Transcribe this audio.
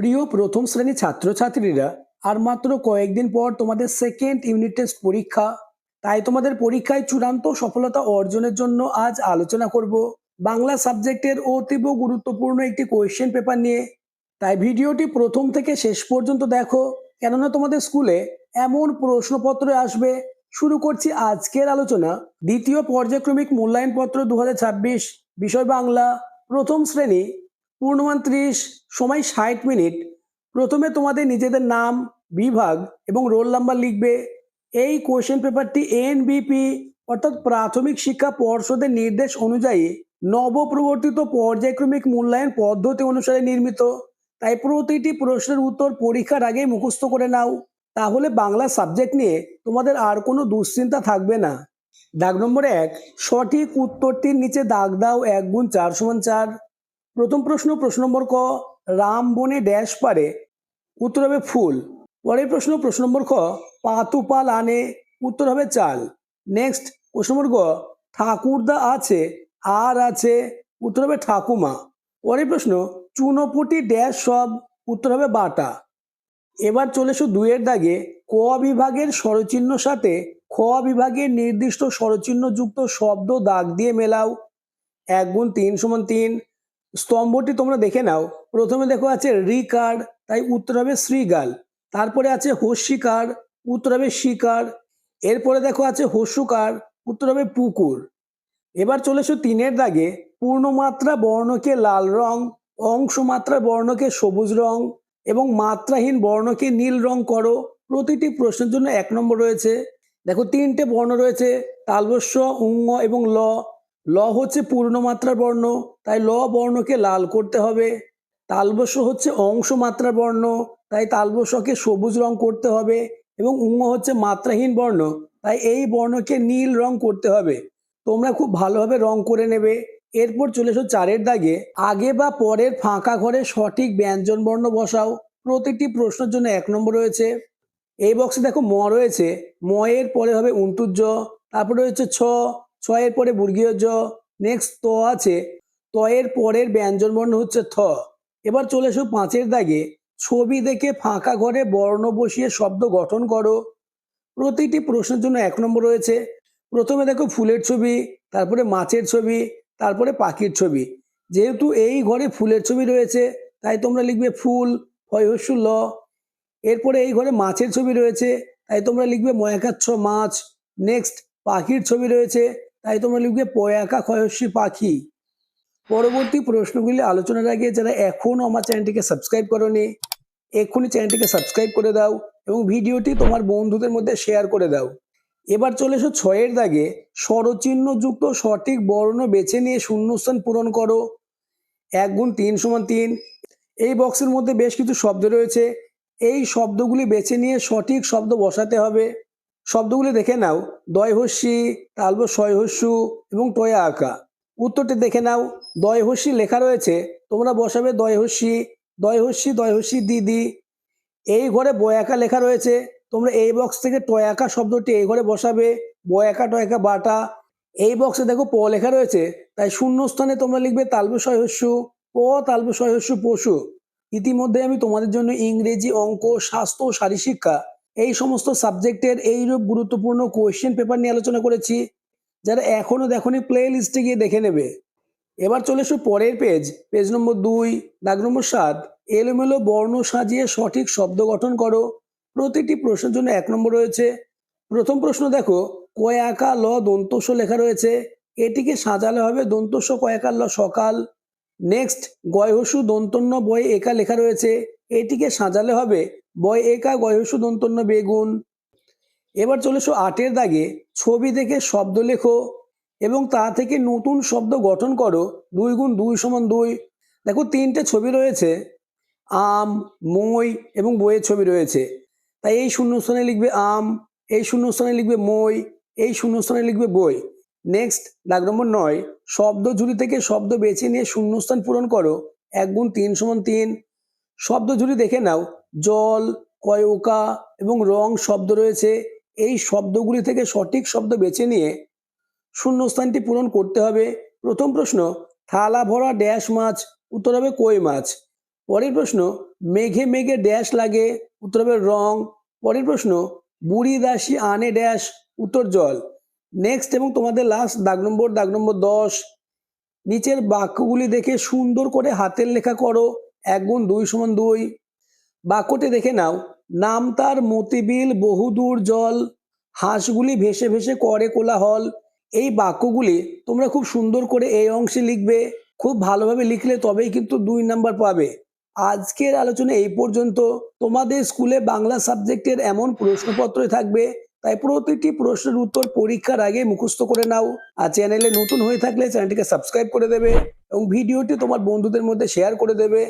প্রিয় প্রথম শ্রেণী ছাত্রছাত্রীরা, আর মাত্র কয়েকদিন পর তোমাদের সেকেন্ড ইউনিট টেস্ট পরীক্ষা। তাই তোমাদের পরীক্ষায় চূড়ান্ত সফলতা অর্জনের জন্য আজ আলোচনা করব বাংলা সাবজেক্টের অতীব গুরুত্বপূর্ণ একটি কোয়েশ্চেন পেপার নিয়ে। তাই ভিডিওটি প্রথম থেকে শেষ পর্যন্ত দেখো, কেননা তোমাদের স্কুলে এমন প্রশ্নপত্র আসবে। শুরু করছি আজকের আলোচনা। দ্বিতীয় পর্যায়ক্রমিক মূল্যায়ন পত্র 2026, বিষয় বাংলা, প্রথম শ্রেণী, পূর্ণমান 30, সময় 60 মিনিট। প্রথমে তোমাদের নিজেদের নাম, বিভাগ এবং রোল নাম্বার লিখবে। এই কোশ্চেন পেপারটি এনবিপি অর্থাৎ প্রাথমিক শিক্ষা পর্ষদের নির্দেশ অনুযায়ী নবপ্রবর্তিত পর্যায়ক্রমিক মূল্যায়ন পদ্ধতি অনুসারে নির্মিত। তাই প্রতিটি প্রশ্নের উত্তর পরীক্ষার আগেই মুখস্থ করে নাও, তাহলে বাংলা সাবজেক্ট নিয়ে তোমাদের আর কোনো দুশ্চিন্তা থাকবে না। দাগ নম্বর 1, সঠিক উত্তরটির নিচে দাগ দাও 1 গুণ 4 সমান 4। প্রথম প্রশ্ন নম্বর ক, রাম বনে ড্যাশ পারে, উত্তর হবে ফুল। পরের প্রশ্ন নম্বর খ, পাতু পাল আনে, উত্তর হবে চাল। নেক্সট প্রশ্ন নম্বর গ, ঠাকুরদা আছে আর আছে, উত্তর হবে ঠাকুমা। পরের প্রশ্ন, চুনোপুটি ড্যাশ সব, উত্তর হবে বাটা। এবার চলে এসো 2-এর দাগে, ক বিভাগের স্বরচিহ্ন সাথে খ বিভাগের নির্দিষ্ট স্বরচিহ্ন যুক্ত শব্দ দাগ দিয়ে মেলাও। 1 গুণ 3 সমান 3। স্তম্ভটি তোমরা দেখে নাও। প্রথমে দেখো আছে রিকার, তাই উত্তর হবে শ্রীগাল। তারপরে আছে হস্যিকার, উত্তর হবে শিকার। এরপরে দেখো আছে হস্যকার, উত্তর হবে পুকুর। এবার চলে এসো 3-এর দাগে, পূর্ণমাত্রা বর্ণকে লাল রং, অংশমাত্রা বর্ণকে সবুজ রং এবং মাত্রাহীন বর্ণকে নীল রং করো। প্রতিটি প্রশ্নের জন্য 1 নম্বর রয়েছে। দেখো 3টে বর্ণ রয়েছে, তালবস্য, উঙ্গ এবং ল। ল হচ্ছে পূর্ণমাত্রার বর্ণ, তাই ল বর্ণকে লাল করতে হবে। তালবস্য হচ্ছে অংশমাত্রার বর্ণ, তাই তালবস্যকে সবুজ রং করতে হবে। এবং উঙ্গ হচ্ছে মাত্রাহীন বর্ণ, তাই এই বর্ণকে নীল রং করতে হবে। তোমরা খুব ভালোভাবে রং করে নেবে। এরপর চলে এসো 4-এর দাগে, আগে বা পরের ফাঁকা ঘরে সঠিক ব্যঞ্জন বর্ণ বসাও। প্রতিটি প্রশ্নের জন্য 1 নম্বর রয়েছে। এই বক্সে দেখো ম রয়েছে, ম এর পরে হবে উন্তুজ, তারপরে রয়েছে ছ, ছ এর পরে বর্গীয় জ। নেক্সট ত আছে, ত এর পরের ব্যঞ্জন বর্ণ হচ্ছে থ। এবার চলে এসো 5-এর দাগে, ছবি দেখে ফাঁকা ঘরে বর্ণ বসিয়ে শব্দ গঠন করো। প্রতিটি প্রশ্নের জন্য 1 নম্বর রয়েছে। প্রথমে দেখো ফুলের ছবি, তারপরে মাছের ছবি, তারপরে পাখির ছবি। যেহেতু এই ঘরে ফুলের ছবি রয়েছে, তাই তোমরা লিখবে ফুল, ফয়হস্যু ল। এরপরে এই ঘরে মাছের ছবি রয়েছে, তাই তোমরা লিখবে ময়াকাচ্ছ মাছ। নেক্সট পাখির ছবি রয়েছে, তাই তোমরা লিখবে পয়াকা ক্ষয়স্যী পাখি। পরবর্তী প্রশ্নগুলি আলোচনার আগে যারা এখনো আমার চ্যানেলটিকে সাবস্ক্রাইব করোনি, এক্ষুনি চ্যানেলটিকে সাবস্ক্রাইব করে দাও এবং ভিডিওটি তোমার বন্ধুদের মধ্যে শেয়ার করে দাও। এবার চলে এসো 6-এর দাগে, স্বরচিহ্ন যুক্ত সঠিক বর্ণ বেছে নিয়ে শূন্যস্থান পূরণ করো। 1 গুণ 3 সমান 3। এই বক্সের মধ্যে বেশ কিছু শব্দ রয়েছে, এই শব্দগুলি বেছে নিয়ে সঠিক শব্দ বসাতে হবে। শব্দগুলি দেখে নাও, দয় হস্যি, তালব শয় হস্যু এবং টয়া আঁকা। উত্তরটি দেখে নাও, দয় হস্যি লেখা রয়েছে, তোমরা বসাবে দয় হস্যি, দয় হস্যি, দয় হস্যি দিদি। এই ঘরে বয়াকা লেখা রয়েছে, তোমরা এই বক্স থেকে টয়াকা শব্দটি এই ঘরে বসাবে, বয়াকা টয়াকা বাটা। এই বক্সে দেখো প লেখা রয়েছে, তাই শূন্যস্থানে তোমরা লিখবে তালব শয় হস্যু, প তালব শয় হস্যু পশু। ইতিমধ্যে আমি তোমাদের জন্য ইংরেজি, অঙ্ক, স্বাস্থ্য ও শারীরশিক্ষা এই সমস্ত সাবজেক্টের এইরূপ গুরুত্বপূর্ণ কোয়েশ্চেন পেপার নিয়ে আলোচনা করেছি। যারা এখনো দেখোনি প্লে লিস্টে গিয়ে দেখে নেবে। এবার চলে এসো পরের পেজ, পেজ নম্বর 2, দাগ নম্বর 7, এলোমেলো বর্ণ সাজিয়ে সঠিক শব্দ গঠন করো। প্রতিটি প্রশ্নের জন্য 1 নম্বর রয়েছে। প্রথম প্রশ্ন দেখো, কয়াকা ল দন্তস্ব লেখা রয়েছে, এটিকে সাজালে হবে দন্তস্ব কয়াকার ল সকাল। নেক্সট গয়হস্যু দন্তন্য বয় একা লেখা রয়েছে, এটিকে সাজালে হবে বয় একা গয়হস্যু দন্তন্য বেগুন। এবার চলে এসো 8-এর দাগে, ছবি দেখে শব্দ লেখো এবং তা থেকে নতুন শব্দ গঠন করো। 2 গুণ 2 সমান 2। দেখো 3টে ছবি রয়েছে, আম, মই এবং বইয়ের ছবি রয়েছে, তাই এই শূন্যস্থানে লিখবে আম, এই শূন্যস্থানে লিখবে মই, এই শূন্যস্থানে লিখবে বই। নেক্সট দাগ নম্বর 9, শব্দ ঝুড়ি থেকে শব্দ বেছে নিয়ে শূন্যস্থান পূরণ করো। 1 গুণ 3 সমান 3। শব্দ ঝুড়ি দেখে নাও, জল, কয়কা এবং রং শব্দ রয়েছে, এই শব্দগুলি থেকে সঠিক শব্দ বেছে নিয়ে শূন্যস্থানটি পূরণ করতে হবে। প্রথম প্রশ্ন, থালা ভরা ড্যাশ মাছ, উত্তর হবে কই মাছ। পরের প্রশ্ন, মেঘে মেঘে ড্যাশ লাগে, উত্তর হবে রং। পরের প্রশ্ন, বুড়ি দাসী আনে ড্যাশ, উত্তর জল। নেক্সট এবং তোমাদের লাস্ট দাগ নম্বর 10, নিচের বাক্যগুলি দেখে সুন্দর করে হাতের লেখা করো। 1 গুণ 2 সমান 2। বাক্যটি দেখে নাও, নাম তার মতিবিল বহুদূর জল, হাঁসগুলি ভেসে ভেসে করে কোলাহল। এই বাক্যগুলি তোমরা খুব সুন্দর করে এই অংশে লিখবে। খুব ভালোভাবে লিখলে তবেই কিন্তু 2 নাম্বার পাবে। আজকের আলোচনা এই পর্যন্ত। তোমাদের স্কুলে বাংলা সাবজেক্টের এমন প্রশ্নপত্রই থাকবে, তাই প্রতিটি প্রশ্নের উত্তর পরীক্ষার আগে মুখস্থ করে নাও। আর চ্যানেলে নতুন হয়ে থাকলে চ্যানেলটিকে সাবস্ক্রাইব করে দেবে এবং ভিডিওটি তোমার বন্ধুদের মধ্যে শেয়ার করে দেবে।